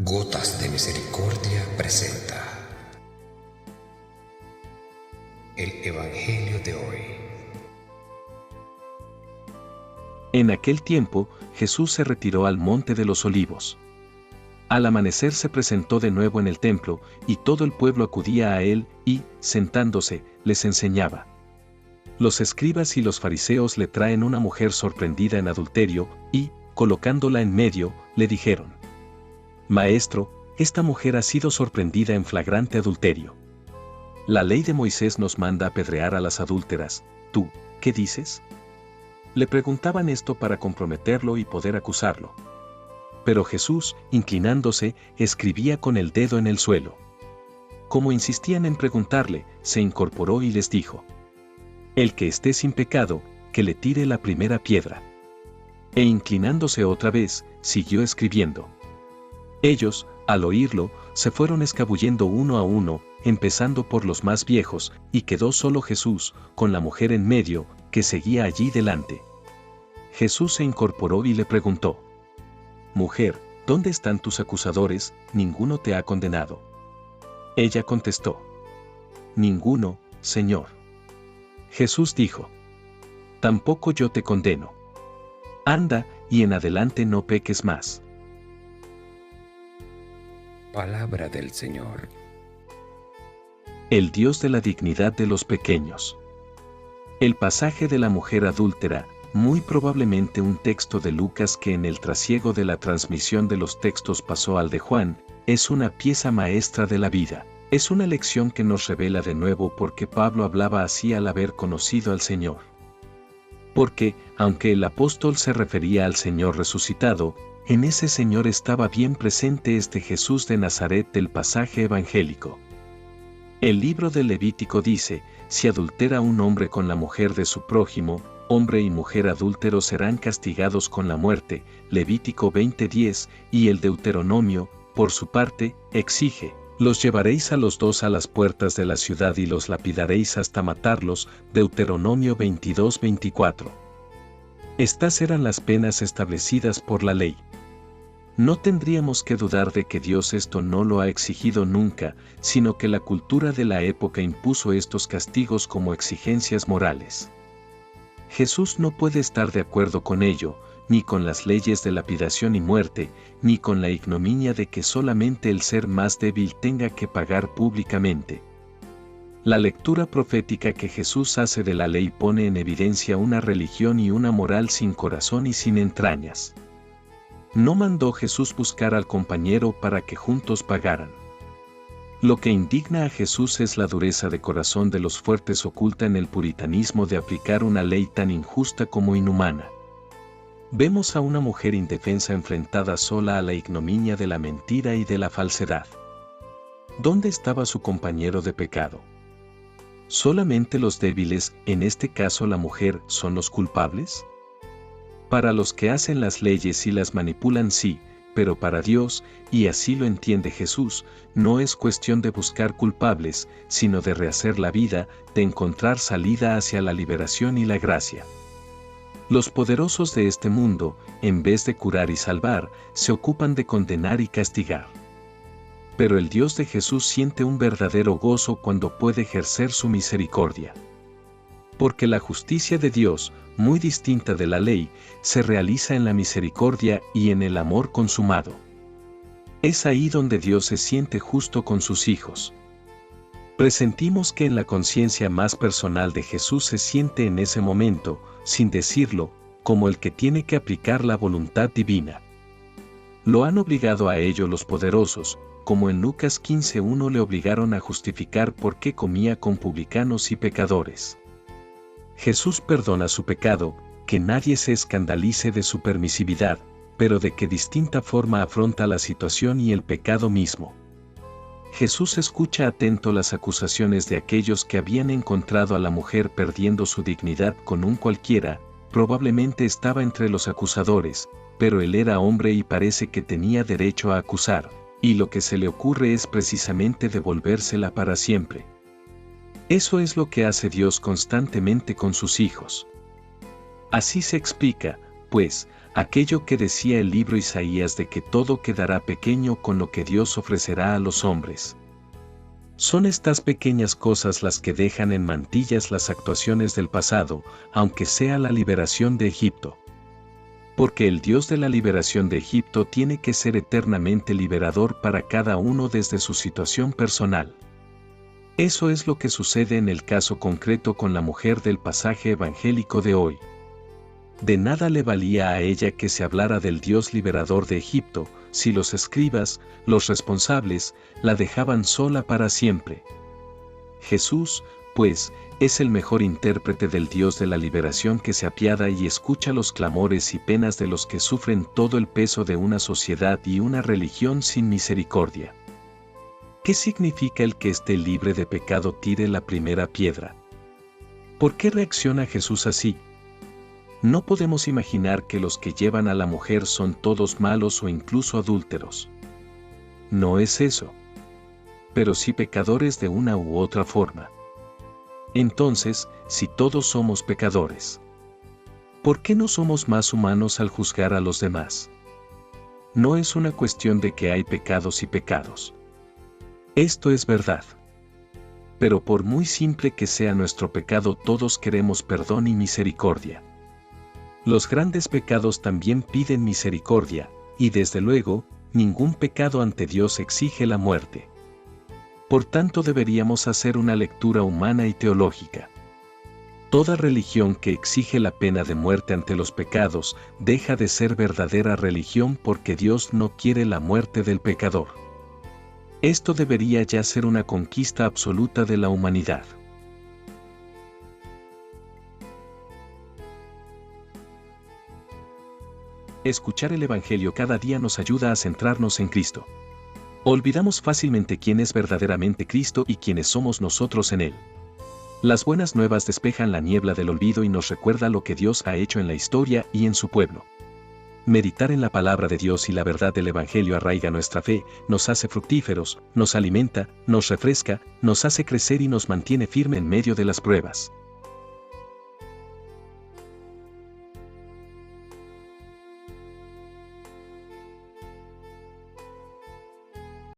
Gotas de Misericordia presenta el Evangelio de hoy. En aquel tiempo, Jesús se retiró al monte de los Olivos. Al amanecer se presentó de nuevo en el templo, y todo el pueblo acudía a él, y, sentándose, les enseñaba. Los escribas y los fariseos le traen una mujer sorprendida en adulterio, y, colocándola en medio, le dijeron: Maestro, esta mujer ha sido sorprendida en flagrante adulterio. La ley de Moisés nos manda apedrear a las adúlteras. ¿Tú, qué dices? Le preguntaban esto para comprometerlo y poder acusarlo. Pero Jesús, inclinándose, escribía con el dedo en el suelo. Como insistían en preguntarle, se incorporó y les dijo: El que esté sin pecado, que le tire la primera piedra. E inclinándose otra vez, siguió escribiendo. Ellos, al oírlo, se fueron escabullendo uno a uno, empezando por los más viejos, y quedó solo Jesús, con la mujer en medio, que seguía allí delante. Jesús se incorporó y le preguntó: Mujer, ¿dónde están tus acusadores? ¿Ninguno te ha condenado? Ella contestó: Ninguno, Señor. Jesús dijo: Tampoco yo te condeno. Anda, y en adelante no peques más. Palabra del Señor. El Dios de la dignidad de los pequeños. El pasaje de la mujer adúltera, muy probablemente un texto de Lucas que en el trasiego de la transmisión de los textos pasó al de Juan, es una pieza maestra de la vida. Es una lección que nos revela de nuevo por qué Pablo hablaba así al haber conocido al Señor. Porque, aunque el apóstol se refería al Señor resucitado, en ese Señor estaba bien presente este Jesús de Nazaret del pasaje evangélico. El libro del Levítico dice: si adultera un hombre con la mujer de su prójimo, hombre y mujer adúlteros serán castigados con la muerte, Levítico 20:10, y el Deuteronomio, por su parte, exige: los llevaréis a los dos a las puertas de la ciudad y los lapidaréis hasta matarlos, Deuteronomio 22:24. Estas eran las penas establecidas por la ley. No tendríamos que dudar de que Dios esto no lo ha exigido nunca, sino que la cultura de la época impuso estos castigos como exigencias morales. Jesús no puede estar de acuerdo con ello, ni con las leyes de lapidación y muerte, ni con la ignominia de que solamente el ser más débil tenga que pagar públicamente. La lectura profética que Jesús hace de la ley pone en evidencia una religión y una moral sin corazón y sin entrañas. No mandó Jesús buscar al compañero para que juntos pagaran. Lo que indigna a Jesús es la dureza de corazón de los fuertes oculta en el puritanismo de aplicar una ley tan injusta como inhumana. Vemos a una mujer indefensa enfrentada sola a la ignominia de la mentira y de la falsedad. ¿Dónde estaba su compañero de pecado? ¿Solamente los débiles, en este caso la mujer, son los culpables? Para los que hacen las leyes y las manipulan sí, pero para Dios, y así lo entiende Jesús, no es cuestión de buscar culpables, sino de rehacer la vida, de encontrar salida hacia la liberación y la gracia. Los poderosos de este mundo, en vez de curar y salvar, se ocupan de condenar y castigar. Pero el Dios de Jesús siente un verdadero gozo cuando puede ejercer su misericordia. Porque la justicia de Dios, muy distinta de la ley, se realiza en la misericordia y en el amor consumado. Es ahí donde Dios se siente justo con sus hijos. Presentimos que en la conciencia más personal de Jesús se siente en ese momento, sin decirlo, como el que tiene que aplicar la voluntad divina. Lo han obligado a ello los poderosos, como en Lucas 15:1 le obligaron a justificar por qué comía con publicanos y pecadores. Jesús perdona su pecado, que nadie se escandalice de su permisividad, pero de qué distinta forma afronta la situación y el pecado mismo. Jesús escucha atento las acusaciones de aquellos que habían encontrado a la mujer perdiendo su dignidad con un cualquiera, probablemente estaba entre los acusadores, pero él era hombre y parece que tenía derecho a acusar, y lo que se le ocurre es precisamente devolvérsela para siempre. Eso es lo que hace Dios constantemente con sus hijos. Así se explica, pues, aquello que decía el libro Isaías de que todo quedará pequeño con lo que Dios ofrecerá a los hombres. Son estas pequeñas cosas las que dejan en mantillas las actuaciones del pasado, aunque sea la liberación de Egipto. Porque el Dios de la liberación de Egipto tiene que ser eternamente liberador para cada uno desde su situación personal. Eso es lo que sucede en el caso concreto con la mujer del pasaje evangélico de hoy. De nada le valía a ella que se hablara del Dios liberador de Egipto, si los escribas, los responsables, la dejaban sola para siempre. Jesús, pues, es el mejor intérprete del Dios de la liberación que se apiada y escucha los clamores y penas de los que sufren todo el peso de una sociedad y una religión sin misericordia. ¿Qué significa el que esté libre de pecado tire la primera piedra? ¿Por qué reacciona Jesús así? No podemos imaginar que los que llevan a la mujer son todos malos o incluso adúlteros. No es eso. Pero sí pecadores de una u otra forma. Entonces, si todos somos pecadores, ¿por qué no somos más humanos al juzgar a los demás? No es una cuestión de que hay pecados y pecados. Esto es verdad. Pero por muy simple que sea nuestro pecado, todos queremos perdón y misericordia. Los grandes pecados también piden misericordia, y desde luego, ningún pecado ante Dios exige la muerte. Por tanto, deberíamos hacer una lectura humana y teológica. Toda religión que exige la pena de muerte ante los pecados deja de ser verdadera religión porque Dios no quiere la muerte del pecador. Esto debería ya ser una conquista absoluta de la humanidad. Escuchar el Evangelio cada día nos ayuda a centrarnos en Cristo. Olvidamos fácilmente quién es verdaderamente Cristo y quiénes somos nosotros en Él. Las buenas nuevas despejan la niebla del olvido y nos recuerda lo que Dios ha hecho en la historia y en su pueblo. Meditar en la palabra de Dios y la verdad del Evangelio arraiga nuestra fe, nos hace fructíferos, nos alimenta, nos refresca, nos hace crecer y nos mantiene firme en medio de las pruebas.